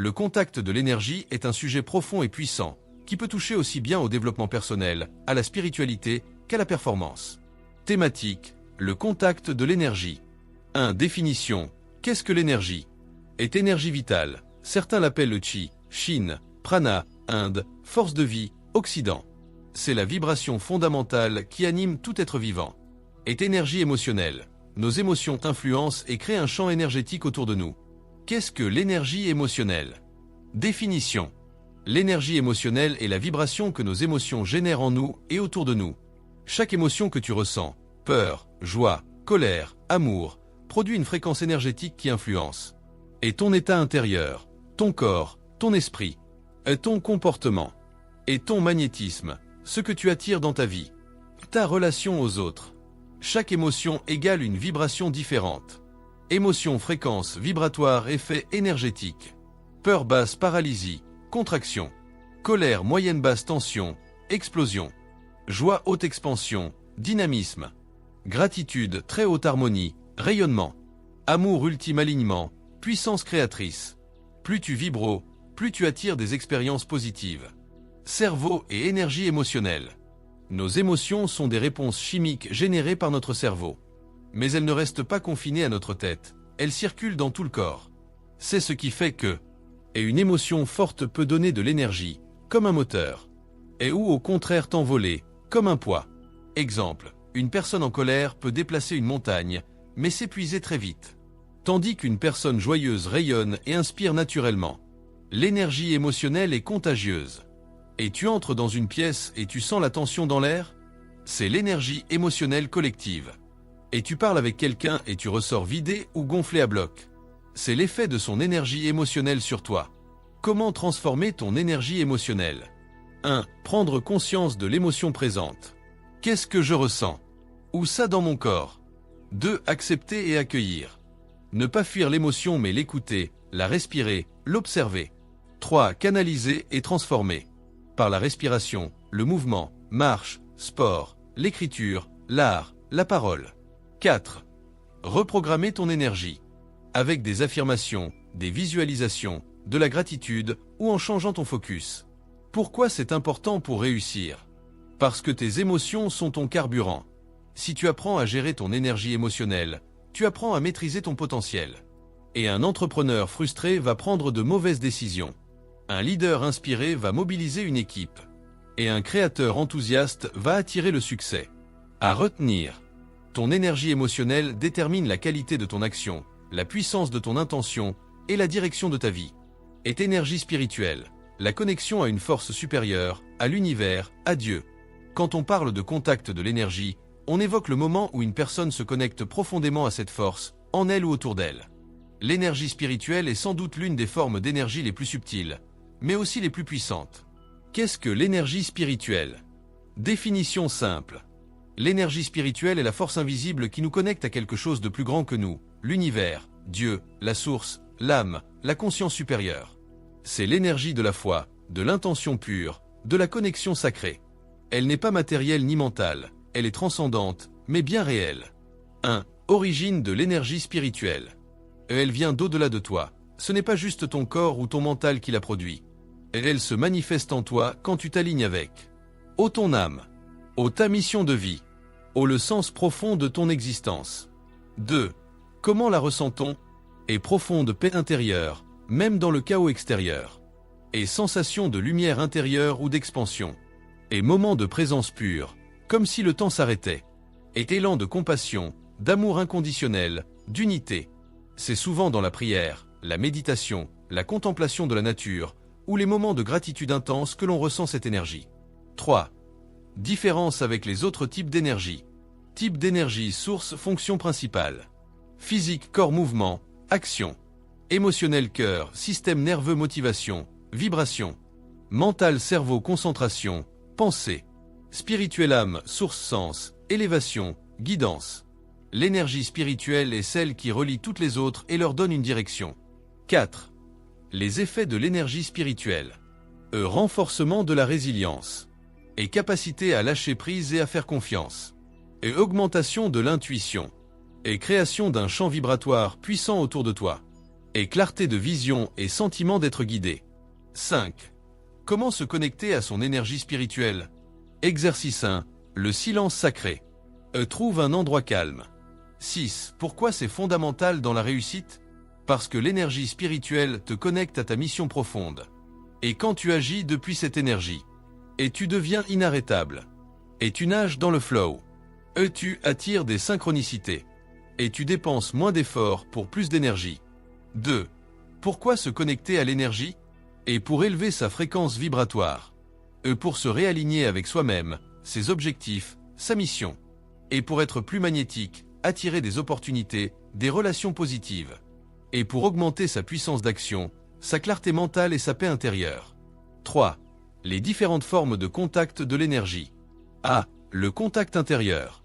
Le contact de l'énergie est un sujet profond et puissant, qui peut toucher aussi bien au développement personnel, à la spiritualité, qu'à la performance. Thématique, le contact de l'énergie. 1. Définition. Qu'est-ce que l'énergie? Est énergie vitale. Certains l'appellent le chi, Chine, prana, Inde, force de vie, Occident. C'est la vibration fondamentale qui anime tout être vivant. Est énergie émotionnelle. Nos émotions influencent et créent un champ énergétique autour de nous. Qu'est-ce que l'énergie émotionnelle? Définition. L'énergie émotionnelle est la vibration que nos émotions génèrent en nous et autour de nous. Chaque émotion que tu ressens, peur, joie, colère, amour, produit une fréquence énergétique qui influence. Et ton état intérieur, ton corps, ton esprit, ton comportement, et ton magnétisme, ce que tu attires dans ta vie, ta relation aux autres. Chaque émotion égale une vibration différente. Émotion, fréquence, vibratoire, effet énergétique. Peur basse, paralysie, contraction. Colère, moyenne basse, tension, explosion. Joie, haute expansion, dynamisme. Gratitude, très haute harmonie, rayonnement. Amour, ultime alignement, puissance créatrice. Plus tu vibres haut, plus tu attires des expériences positives. Cerveau et énergie émotionnelle. Nos émotions sont des réponses chimiques générées par notre cerveau. Mais elles ne restent pas confinées à notre tête, elles circulent dans tout le corps. C'est ce qui fait que, et une émotion forte peut donner de l'énergie, comme un moteur, et ou au contraire t'envoler, comme un poids. Exemple, une personne en colère peut déplacer une montagne, mais s'épuiser très vite. Tandis qu'une personne joyeuse rayonne et inspire naturellement. L'énergie émotionnelle est contagieuse. Et tu entres dans une pièce et tu sens la tension dans l'air? C'est l'énergie émotionnelle collective. Et tu parles avec quelqu'un et tu ressors vidé ou gonflé à bloc. C'est l'effet de son énergie émotionnelle sur toi. Comment transformer ton énergie émotionnelle? 1. Prendre conscience de l'émotion présente. Qu'est-ce que je ressens? Où ça dans mon corps? 2. Accepter et accueillir. Ne pas fuir l'émotion mais l'écouter, la respirer, l'observer. 3. Canaliser et transformer. Par la respiration, le mouvement, marche, sport, l'écriture, l'art, la parole. 4. Reprogrammer ton énergie. Avec des affirmations, des visualisations, de la gratitude ou en changeant ton focus. Pourquoi c'est important pour réussir? Parce que tes émotions sont ton carburant. Si tu apprends à gérer ton énergie émotionnelle, tu apprends à maîtriser ton potentiel. Et un entrepreneur frustré va prendre de mauvaises décisions. Un leader inspiré va mobiliser une équipe. Et un créateur enthousiaste va attirer le succès. À retenir. Ton énergie émotionnelle détermine la qualité de ton action, la puissance de ton intention et la direction de ta vie. Est énergie spirituelle, la connexion à une force supérieure, à l'univers, à Dieu. Quand on parle de contact de l'énergie, on évoque le moment où une personne se connecte profondément à cette force, en elle ou autour d'elle. L'énergie spirituelle est sans doute l'une des formes d'énergie les plus subtiles, mais aussi les plus puissantes. Qu'est-ce que l'énergie spirituelle? Définition simple. L'énergie spirituelle est la force invisible qui nous connecte à quelque chose de plus grand que nous, l'univers, Dieu, la source, l'âme, la conscience supérieure. C'est l'énergie de la foi, de l'intention pure, de la connexion sacrée. Elle n'est pas matérielle ni mentale, elle est transcendante, mais bien réelle. 1. Origine de l'énergie spirituelle. Elle vient d'au-delà de toi. Ce n'est pas juste ton corps ou ton mental qui la produit. Elle se manifeste en toi quand tu t'alignes avec. Ô ton âme. Ô ta mission de vie. Ô le sens profond de ton existence. 2. Comment la ressent-on? Et profonde paix intérieure, même dans le chaos extérieur. Et sensation de lumière intérieure ou d'expansion. Et moment de présence pure, comme si le temps s'arrêtait. Et élan de compassion, d'amour inconditionnel, d'unité. C'est souvent dans la prière, la méditation, la contemplation de la nature, ou les moments de gratitude intense que l'on ressent cette énergie. 3. Différence avec les autres types d'énergie. Type d'énergie, source, fonction principale. Physique, corps, mouvement, action. Émotionnel, cœur, système nerveux, motivation, vibration. Mental, cerveau, concentration, pensée. Spirituel, âme, source, sens, élévation, guidance. L'énergie spirituelle est celle qui relie toutes les autres et leur donne une direction. 4. Les effets de l'énergie spirituelle. Renforcement de la résilience. Et capacité à lâcher prise et à faire confiance. Et augmentation de l'intuition. Et création d'un champ vibratoire puissant autour de toi. et clarté de vision et sentiment d'être guidé. 5. Comment se connecter à son énergie spirituelle? Exercice 1. Le silence sacré. Trouve un endroit calme. 6. Pourquoi c'est fondamental dans la réussite? Parce que l'énergie spirituelle te connecte à ta mission profonde. Et quand tu agis depuis cette énergie, et tu deviens inarrêtable, et tu nages dans le flow, tu attires des synchronicités, et tu dépenses moins d'efforts pour plus d'énergie. 2. Pourquoi se connecter à l'énergie? Et pour élever sa fréquence vibratoire. Pour se réaligner avec soi-même, ses objectifs, sa mission. Et pour être plus magnétique, attirer des opportunités, des relations positives. Et pour augmenter sa puissance d'action, sa clarté mentale et sa paix intérieure. 3. Les différentes formes de contact de l'énergie. A. Le contact intérieur.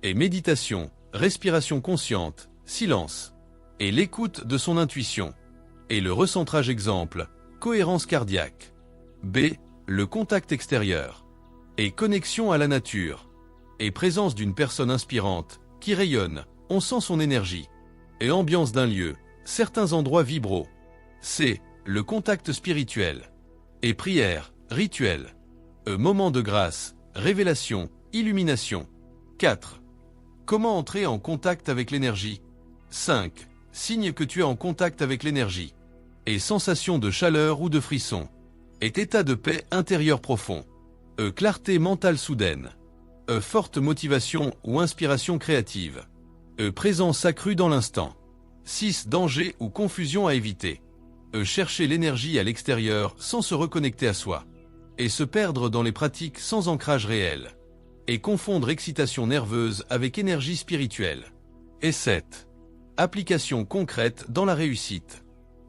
Et méditation, respiration consciente, silence. Et l'écoute de son intuition. Et le recentrage exemple, cohérence cardiaque. B. Le contact extérieur. Et connexion à la nature. Et présence d'une personne inspirante, qui rayonne, on sent son énergie. Et ambiance d'un lieu, certains endroits vibraux. C. Le contact spirituel. Et prière, rituel. Moment de grâce, révélation, illumination. 4. Comment entrer en contact avec l'énergie? 5. Signe que tu es en contact avec l'énergie. Et sensation de chaleur ou de frisson. Et état de paix intérieur profond. Clarté mentale soudaine. Forte motivation ou inspiration créative. Présence accrue dans l'instant. 6. Danger ou confusion à éviter. Chercher l'énergie à l'extérieur sans se reconnecter à soi. Et se perdre dans les pratiques sans ancrage réel. Et confondre excitation nerveuse avec énergie spirituelle. Et 7. Application concrète dans la réussite.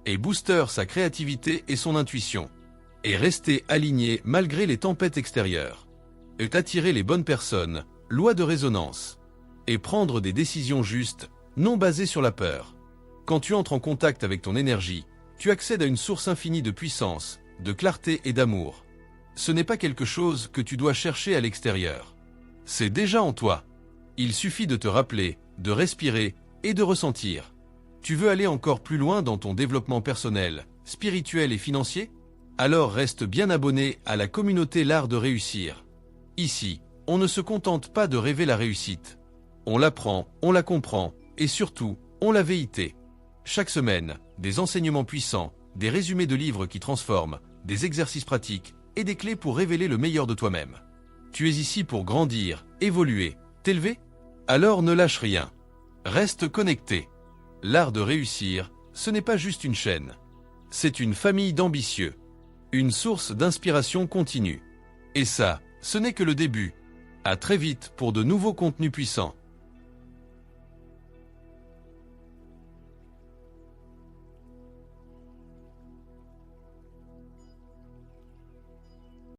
Et booster sa créativité et son intuition. Et rester aligné malgré les tempêtes extérieures. Et attirer les bonnes personnes, loi de résonance. Et prendre des décisions justes, non basées sur la peur. Quand tu entres en contact avec ton énergie, tu accèdes à une source infinie de puissance, de clarté et d'amour. Ce n'est pas quelque chose que tu dois chercher à l'extérieur. C'est déjà en toi. Il suffit de te rappeler, de respirer et de ressentir. Tu veux aller encore plus loin dans ton développement personnel, spirituel et financier? Alors reste bien abonné à la communauté L'Art de Réussir. Ici, on ne se contente pas de rêver la réussite. On l'apprend, on la comprend, et surtout, on la véhite. Chaque semaine, des enseignements puissants, des résumés de livres qui transforment, des exercices pratiques et des clés pour révéler le meilleur de toi-même. Tu es ici pour grandir, évoluer, t'élever? Alors ne lâche rien. Reste connecté. L'Art de Réussir, ce n'est pas juste une chaîne. C'est une famille d'ambitieux. Une source d'inspiration continue. Et ça, ce n'est que le début. À très vite pour de nouveaux contenus puissants.